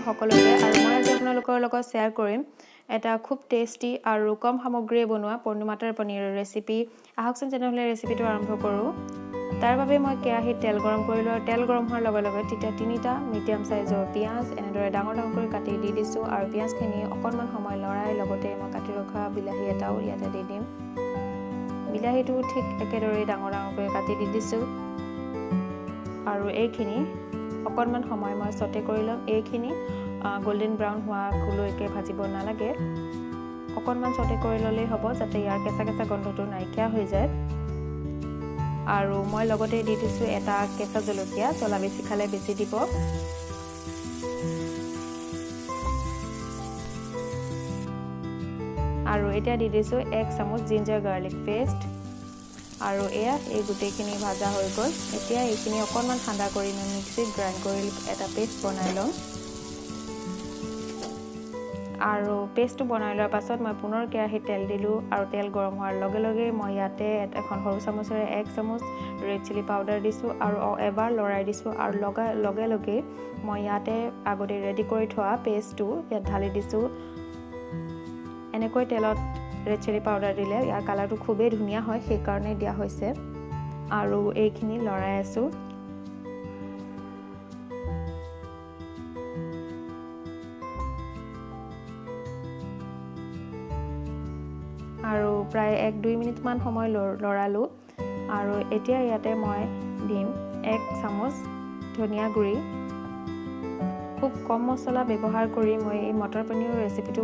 সকলোকে আৰু মই আজি আপোনালোকৰ লগত শ্বেয়াৰ কৰিম এটা খুব টেষ্টি আৰু কম সামগ্ৰীৰে বনোৱা পনীৰ মটৰ পনীৰৰ ৰেচিপি আহকচোন তেনেহ'লে ৰেচিপিটো আৰম্ভ কৰোঁ তাৰ বাবে মই কেৰাহীত তেল গৰম কৰিলো আৰু তেল গৰম হোৱাৰ লগে লগে তেতিয়া তিনিটা মিডিয়াম সাইজৰ পিয়াজ এনেদৰে ডাঙৰ ডাঙৰকৈ কাটি দি দিছো আৰু পিয়াজখিনি অকণমান সময় লৰাই লগতে মই কাটি ৰখা বিলাহী এটাও ইয়াতে দি দিম বিলাহীটো ঠিক একেদৰে ডাঙৰ ডাঙৰকৈ কাটি দি দিছো আৰু এইখিনি অকণমান সময় মই সতে কৰি লম এইখিনি গোল্ডেন ব্ৰাউন হোৱালৈকে ভাজিব নালাগে অকণমান সতে কৰি ললেই হ'ব যাতে ইয়াৰ কেঁচা কেঁচা গন্ধটো নাইকিয়া হৈ যায় আৰু মই লগতে দি দিছো এটা কেঁচা জলকীয়া জ্বলা বেছি খালে বেছি দিব আৰু এটা দি দিছো 1 চামুচ জিঞ্জাৰ গাৰ্লিক পেষ্ট আৰু এয়া এই গুটেইখিনি ভাজা হৈ গ'ল এতিয়া এইখিনি অকণমান ঠাণ্ডা কৰি মই মিক্সিত গ্ৰাইণ্ড কৰি এটা পেষ্ট বনাই লম আৰু পেষ্টটো বনাই লোৱাৰ পাছত মই পুনৰ কেৰাহীত তেল দিলো আৰু তেল গৰম হোৱাৰ লগে লগে মই ইয়াতে এখন সৰু চামুচৰে 1 চামুচ ৰেড চিলি পাউডাৰ দিছো আৰু এবাৰ লৰাই দিছো আৰু লগে লগে মই ইয়াতে আগতে ৰেডি কৰি থোৱা পেষ্টটো ইয়াত ঢালি দিছো এনেকৈ তেলত ৰেড চিলি পাউডাৰ দিলে ইয়াৰ কালাৰটো খুবেই ধুনীয়া হয় সেই কাৰণে দিয়া হৈছে আৰু এইখিনি লৰাই আছো আৰু প্ৰায় 1-2 মিনিট মান সময় লৰালো আৰু এতিয়া ইয়াতে মই দিম 1 চামুচ ধনিয়া গুৰি খুব কম মছলা ব্যৱহাৰ কৰি মই এই মটৰ পনীৰৰ ৰেচিপিটো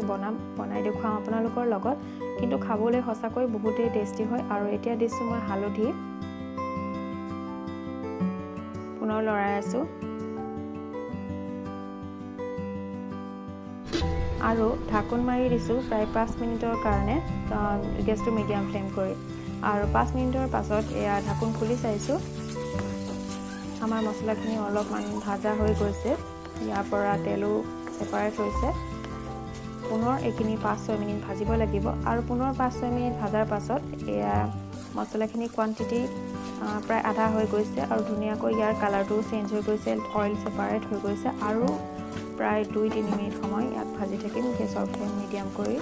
বনাই দেখুৱাম আপোনালোকৰ লগত কিন্তু খাবলৈ সঁচাকৈ বহুতেই টেষ্টি হয় আৰু এতিয়া দিছো মই হালধি পুনৰ লৰাই আছো আৰু ঢাকন মাৰি দিছো প্ৰায় 5 মিনিটৰ কাৰণে গেছটো মিডিয়াম ফ্লেম কৰি আৰু 5 মিনিটৰ পাছত এয়া ঢাকন খুলি চাইছো আমাৰ মছলাখিনি অলপমান ভাজা হৈ গৈছে ইয়াৰ পৰা তেলো সেপাৰেট হৈছে পুনৰ এইখিনি 5-6 মিনিট ভাজিব লাগিব আৰু পুনৰ 5-6 মিনিট ভাজাৰ পাছত এয়া মছলাখিনি কোৱান্টিটি প্ৰায় আধা হৈ গৈছে আৰু ধুনীয়াকৈ ইয়াৰ কালাৰটো চেঞ্জ হৈ গৈছে অইল সেপাৰেট হৈ গৈছে আৰু প্ৰায় 2-3 মিনিট সময় ইয়াত ভাজি থাকিম গেছৰ ফ্লেম মিডিয়াম কৰি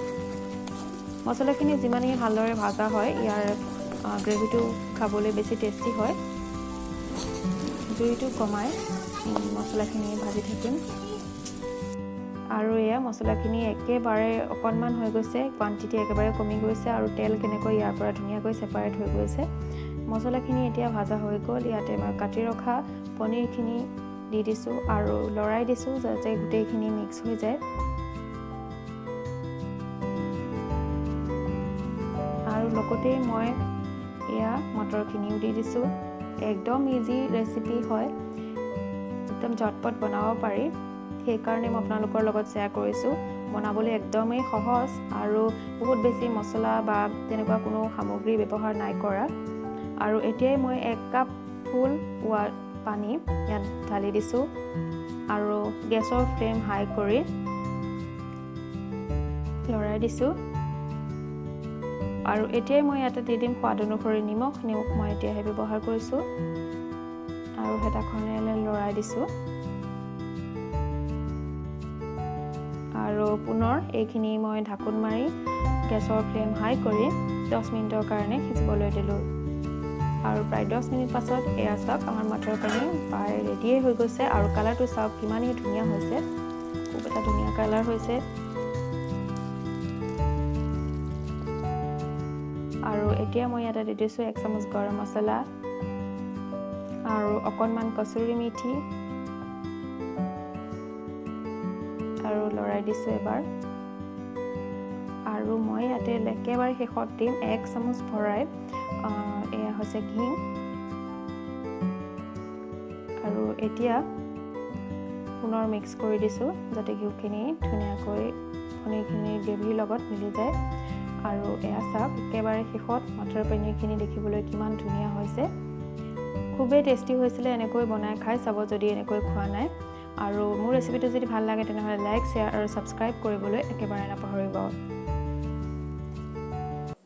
মছলাখিনি যিমানেই ভালদৰে ভাজা হয় ইয়াৰ গ্ৰেভিটো খাবলৈ বেছি টেষ্টি হয় জুইটো কমাই মছলাখিনি ভাজি থাকিম আৰু এয়া মছলাখিনি একেবাৰে অকণমান হৈ গৈছে কোৱান্টিটি একেবাৰে কমি গৈছে আৰু তেল কেনেকৈ ইয়াৰ পৰা ধুনীয়াকৈ সেপাৰেট হৈ গৈছে মছলাখিনি এতিয়া ভাজা হৈ গ'ল ইয়াতে মই কাটি ৰখা পনীৰখিনি দি দিছো আৰু লৰাই দিছো যাতে গুটেইখিনি মিক্স হৈ যায় আৰু লগতে মই এয়া মটৰখিনিও দি দিছো একদম ইজি ৰেচিপি হয় একদম ঝটপট বনাব পাৰি সেই কাৰণে মই আপোনালোকৰ লগত শ্বেয়াৰ কৰিছো বনাবলৈ একদমই সহজ আৰু বহুত বেছি মছলা বা তেনেকুৱা কোনো সামগ্ৰী ব্যৱহাৰ নাই কৰা আৰু এতিয়াই মই 1 কাপ ফুল পানী ইয়াত ঢালি দিছো আৰু গেছৰ ফ্লেম হাই কৰি লৰাই দিছো আৰু এতিয়াই মই ইয়াতে দি দিম সোৱাদ অনুসৰি নিমখ মই এতিয়াহে ব্যৱহাৰ কৰিছো আৰু হেতাখনেৰে লৰাই দিছো আৰু পুনৰ এইখিনি মই ঢাকন মাৰি গেছৰ ফ্লেম হাই কৰি 10 মিনিটৰ কাৰণে সিজিবলৈ দিলো আৰু প্ৰায় 10 মিনিট পাছত এয়া চাওক আমাৰ মটৰ পনীৰ প্ৰায় ৰেডি হৈ গৈছে আৰু কালাৰটো চাওক কিমানেই ধুনীয়া হৈছে খুব এটা ধুনীয়া কালাৰ হৈছে আৰু এতিয়া মই ইয়াতে দি দিছো 1 চামুচ গৰম মছলা আৰু অকণমান কসুৰি মেথি আৰু লৰাই দিছো এবাৰ আৰু মই ইয়াতে একেবাৰে শেষত দিম 1 চামুচ ভৰাই এয়া হৈছে ঘি আৰু এতিয়া পুনৰ মিক্স কৰি দিছো যাতে ঘিউখিনি ধুনীয়াকৈ পনীৰখিনিৰ গ্ৰেভিৰ লগত মিলি যায় আৰু এয়া চাওক একেবাৰে শেষত মটৰ পনীৰখিনি দেখিবলৈ কিমান ধুনীয়া হৈছে খুবেই টেষ্টি হৈছিলে এনেকৈ বনাই খাই চাব যদি এনেকৈ খোৱা নাই আৰু মোৰ ৰেচিপিটো যদি ভাল লাগে তেনেহ'লে লাইক শ্বেয়াৰ আৰু সাবস্ক্ৰাইব কৰিবলৈ একেবাৰে নাপাহৰিব